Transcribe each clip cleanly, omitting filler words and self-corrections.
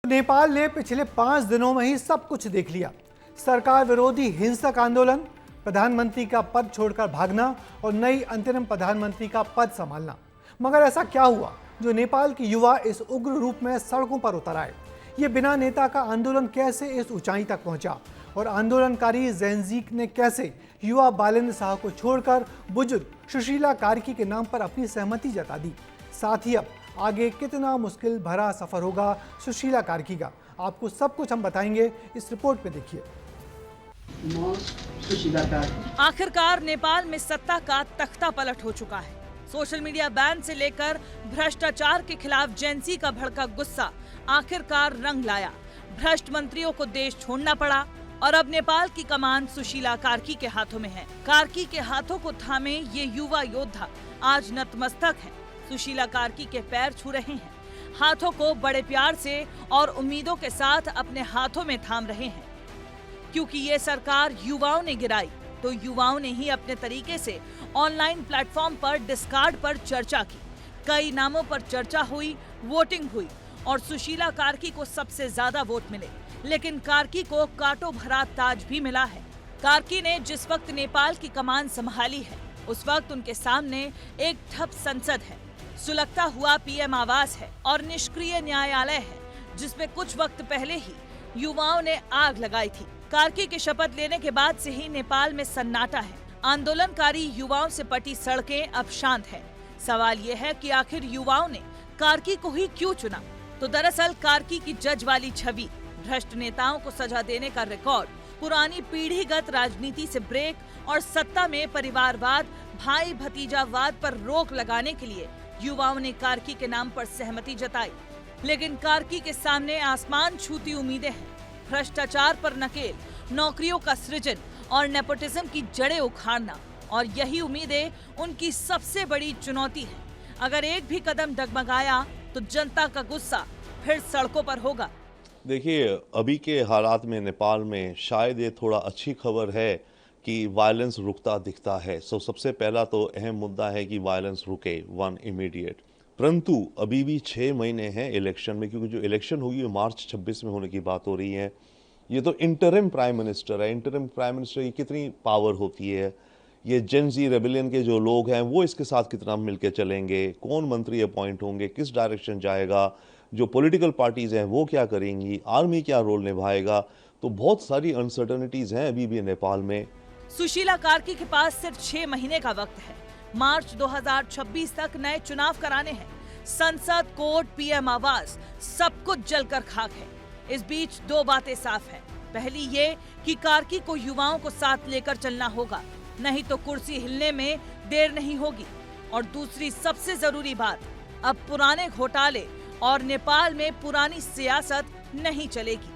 नेपाल ने पिछले 5 दिनों में ही सब कुछ देख लिया। सरकार विरोधी हिंसक आंदोलन, प्रधानमंत्री का पद छोड़कर भागना और नई अंतरिम प्रधानमंत्री का पद संभालना। मगर ऐसा क्या हुआ जो नेपाल के युवा इस उग्र रूप में सड़कों पर उतर आए? ये बिना नेता का आंदोलन कैसे इस ऊंचाई तक पहुंचा और आंदोलनकारी ज़ेनज़ीक ने कैसे युवा बालेंद्र शाह को छोड़कर बुजुर्ग सुशीला कार्की के नाम पर अपनी सहमति जता दी? साथ ही अब आगे कितना मुश्किल भरा सफर होगा सुशीला कार्की का, आपको सब कुछ हम बताएंगे, इस रिपोर्ट में देखिए। आखिरकार नेपाल में सत्ता का तख्ता पलट हो चुका है। सोशल मीडिया बैन से लेकर भ्रष्टाचार के खिलाफ जेनजी का भड़का गुस्सा आखिरकार रंग लाया। भ्रष्ट मंत्रियों को देश छोड़ना पड़ा और अब नेपाल की कमान सुशीला कार्की के हाथों में है। कार्की के हाथों को थामे ये युवा योद्धा आज नतमस्तक हैं। सुशीला कार्की के पैर छू रहे हैं, हाथों को बड़े प्यार से और उम्मीदों के साथ अपने हाथों में थाम रहे हैं, क्योंकि ये सरकार युवाओं ने गिराई तो युवाओं ने ही अपने तरीके से ऑनलाइन प्लेटफॉर्म पर डिस्कार्ड पर चर्चा की। कई नामों पर चर्चा हुई, वोटिंग हुई और सुशीला कार्की को सबसे ज्यादा वोट मिले। लेकिन कार्की को कांटों भरा ताज भी मिला है। कार्की ने जिस वक्त नेपाल की कमान संभाली है, उस वक्त उनके सामने एक ठप संसद है, सुलगता हुआ पीएम आवास है और निष्क्रिय न्यायालय है, जिसमें कुछ वक्त पहले ही युवाओं ने आग लगाई थी। कार्की की शपथ लेने के बाद से ही नेपाल में सन्नाटा है। आंदोलनकारी युवाओं से पटी सड़कें अब शांत है। सवाल ये है कि आखिर युवाओं ने कार्की को ही क्यों चुना? तो दरअसल कार्की की जज वाली छवि, भ्रष्ट नेताओं को सजा देने का रिकॉर्ड, पुरानी पीढ़ीगत राजनीति से ब्रेक और सत्ता में परिवारवाद, भाई भतीजावाद पर रोक लगाने के लिए युवाओं ने कार्की के नाम पर सहमति जताई। लेकिन कार्की के सामने आसमान छूती उम्मीदें हैं। भ्रष्टाचार पर नकेल, नौकरियों का सृजन और नेपोटिज्म की जड़ें उखाड़ना, और यही उम्मीदें उनकी सबसे बड़ी चुनौती है। अगर एक भी कदम डगमगाया तो जनता का गुस्सा फिर सड़कों पर होगा। देखिए, अभी के हालात में नेपाल में शायद ये थोड़ा अच्छी खबर है कि वायलेंस रुकता दिखता है। सबसे पहला तो अहम मुद्दा है कि वायलेंस रुके, वन इमीडिएट। परंतु अभी भी 6 महीने हैं इलेक्शन में, क्योंकि जो इलेक्शन होगी वो मार्च 26 में होने की बात हो रही है। ये तो इंटरिम प्राइम मिनिस्टर है। इंटरिम प्राइम मिनिस्टर की कितनी पावर होती है? ये जेनजी रेबेलियन के जो लोग हैं वो इसके साथ कितना मिलकर चलेंगे? कौन मंत्री अपॉइंट होंगे? किस डायरेक्शन जाएगा? जो पॉलिटिकल पार्टीज हैं वो क्या करेंगी? आर्मी क्या रोल निभाएगा? तो बहुत सारी अनसर्टनिटीज हैं अभी भी नेपाल में। सुशीला कार्की के पास सिर्फ 6 महीने का वक्त है। मार्च 2026 तक नए चुनाव कराने हैं। संसद, कोर्ट, पीएम आवास, सब कुछ जलकर खाक है। इस बीच 2 बातें साफ हैं। पहली ये कि कार्की को युवाओं को साथ लेकर चलना होगा, नहीं तो कुर्सी हिलने में देर नहीं होगी। और दूसरी सबसे जरूरी बात, अब पुराने घोटाले और नेपाल में पुरानी सियासत नहीं चलेगी।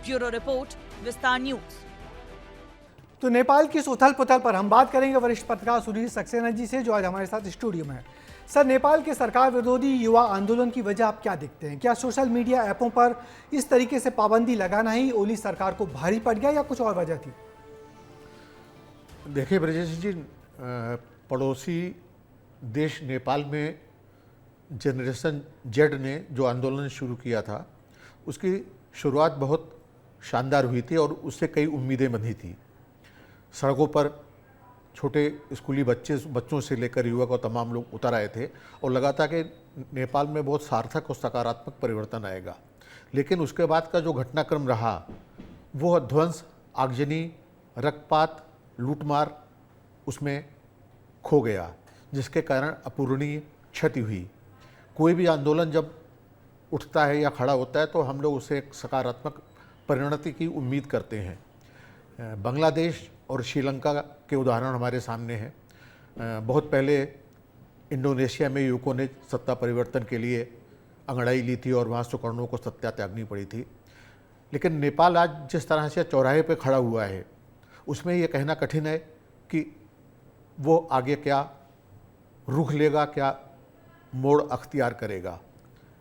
ब्यूरो रिपोर्ट, विस्तार न्यूज। तो नेपाल की इस उथल पुथल पर हम बात करेंगे वरिष्ठ पत्रकार सुनील सक्सेना जी से, जो आज हमारे साथ स्टूडियो में है। सर, नेपाल के सरकार विरोधी युवा आंदोलन की वजह आप क्या देखते हैं? क्या सोशल मीडिया ऐपों पर इस तरीके से पाबंदी लगाना ही ओली सरकार को भारी पड़ गया या कुछ और वजह थी? देखिए ब्रजेश जी, पड़ोसी देश नेपाल में जनरेशन जेड ने जो आंदोलन शुरू किया था, उसकी शुरुआत बहुत शानदार हुई थी और उससे कई उम्मीदें बंधी थी। सड़कों पर छोटे स्कूली बच्चों से लेकर युवक और तमाम लोग उतर आए थे और लगा था कि नेपाल में बहुत सार्थक और सकारात्मक परिवर्तन आएगा। लेकिन उसके बाद का जो घटनाक्रम रहा वो ध्वंस, आगजनी, रक्तपात, लूटमार उसमें खो गया, जिसके कारण अपूरणीय क्षति हुई। कोई भी आंदोलन जब उठता है या खड़ा होता है तो हम लोग उसे एक सकारात्मक परिणति की उम्मीद करते हैं। बांग्लादेश और श्रीलंका के उदाहरण हमारे सामने हैं। बहुत पहले इंडोनेशिया में युवकों ने सत्ता परिवर्तन के लिए अंगड़ाई ली थी और वहाँ सुकर्णों को सत्ता त्यागनी पड़ी थी। लेकिन नेपाल आज जिस तरह से चौराहे पर खड़ा हुआ है, उसमें ये कहना कठिन है कि वो आगे क्या रुख लेगा, क्या मोड़ अख्तियार करेगा।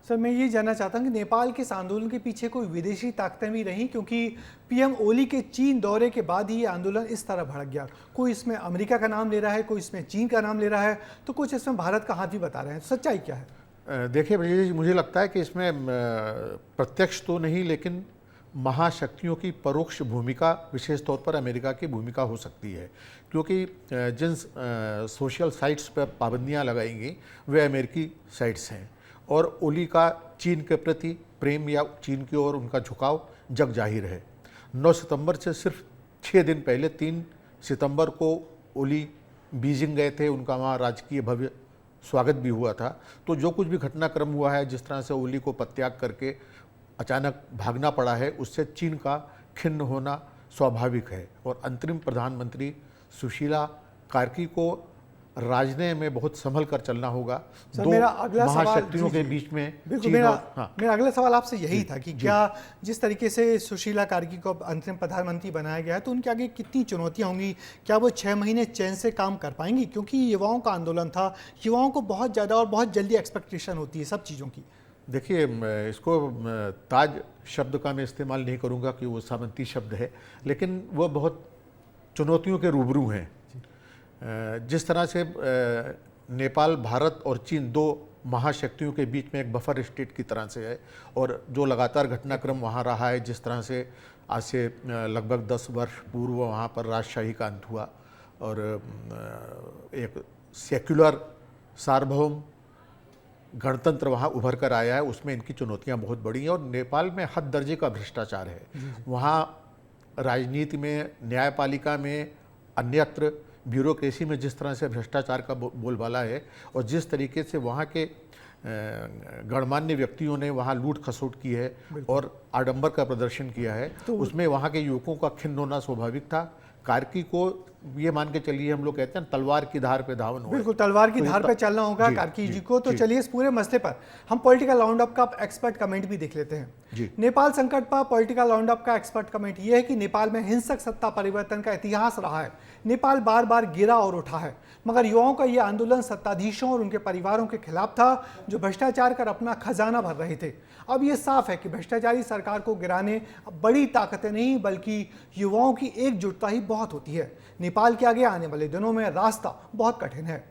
सर, मैं ये जानना चाहता हूँ कि नेपाल के इस आंदोलन के पीछे कोई विदेशी ताकतें भी रहीं, क्योंकि पीएम ओली के चीन दौरे के बाद ही ये आंदोलन इस तरह भड़क गया। कोई इसमें अमेरिका का नाम ले रहा है, कोई इसमें चीन का नाम ले रहा है, तो कुछ इसमें भारत का हाथ भी बता रहे हैं। सच्चाई क्या है? देखिए ब्रजेश जी, मुझे लगता है कि इसमें प्रत्यक्ष तो नहीं, लेकिन महाशक्तियों की परोक्ष भूमिका, विशेष तौर पर अमेरिका की भूमिका हो सकती है, क्योंकि जिन सोशल साइट्स पर पाबंदियां लगाएंगी वे अमेरिकी साइट्स हैं, और ओली का चीन के प्रति प्रेम या चीन की ओर उनका झुकाव जग जाहिर है। 9 सितंबर से सिर्फ 6 दिन पहले 3 सितंबर को ओली बीजिंग गए थे, उनका वहाँ राजकीय भव्य स्वागत भी हुआ था। तो जो कुछ भी घटनाक्रम हुआ है, जिस तरह से ओली को परित्याग करके अचानक भागना पड़ा है, उससे चीन का खिन्न होना स्वाभाविक है। और अंतरिम प्रधानमंत्री सुशीला कार्की को राजने में बहुत संभल कर चलना होगा। सर, दो मेरा अगला सवाल महाशक्तियों के बीच में बिल्कुल चीन मेरा और हाँ, मेरा अगला सवाल आपसे यही था कि क्या जिस तरीके से सुशीला कार्की को अब अंतरिम प्रधानमंत्री बनाया गया है, तो उनके आगे कितनी चुनौतियां होंगी? क्या वो 6 महीने चैन से काम कर पाएंगी? क्योंकि युवाओं का आंदोलन था, युवाओं को बहुत ज़्यादा और बहुत जल्दी एक्सपेक्टेशन होती है सब चीज़ों की। देखिए, इसको ताज शब्द का मैं इस्तेमाल नहीं करूंगा कि वो सामंती शब्द है, लेकिन वो बहुत चुनौतियों के रूबरू हैं। जिस तरह से नेपाल, भारत और चीन 2 महाशक्तियों के बीच में एक बफर स्टेट की तरह से है, और जो लगातार घटनाक्रम वहाँ रहा है, जिस तरह से आज से लगभग 10 वर्ष पूर्व वहाँ पर राजशाही का अंत हुआ और एक सेक्युलर सार्वभौम गणतंत्र वहाँ उभर कर आया है, उसमें इनकी चुनौतियाँ बहुत बड़ी हैं। और नेपाल में हद दर्जे का भ्रष्टाचार है। वहाँ राजनीति में, न्यायपालिका में, अन्यत्र ब्यूरोक्रेसी में जिस तरह से भ्रष्टाचार का बोलबाला है, और जिस तरीके से वहाँ के गणमान्य व्यक्तियों ने वहाँ लूट खसोट की है और आडंबर का प्रदर्शन किया है, तो उसमें वहाँ के युवकों का खिन्न होना स्वाभाविक था। कार्की को ये मान के चलिए, हम लोग कहते हैं तलवार की धार पे धावन हो, बिल्कुल तलवार की धार पे चलना होगा कार्की जी को। तो चलिए इस पूरे मसले पर हम पॉलिटिकल राउंड अप का एक्सपर्ट कमेंट भी देख लेते हैं। नेपाल संकट पर पॉलिटिकल राउंड अप का एक्सपर्ट कमेंट ये है कि नेपाल में हिंसक सत्ता परिवर्तन का इतिहास रहा है। नेपाल बार बार गिरा और उठा है, मगर युवाओं का यह आंदोलन सत्ताधीशों और उनके परिवारों के खिलाफ था, जो भ्रष्टाचार कर अपना खजाना भर रहे थे। अब यह साफ है कि भ्रष्टाचारी सरकार को गिराने बड़ी ताकतें नहीं, बल्कि युवाओं की एकजुटता ही बहुत होती है। नेपाल के आगे आने वाले दिनों में रास्ता बहुत कठिन है।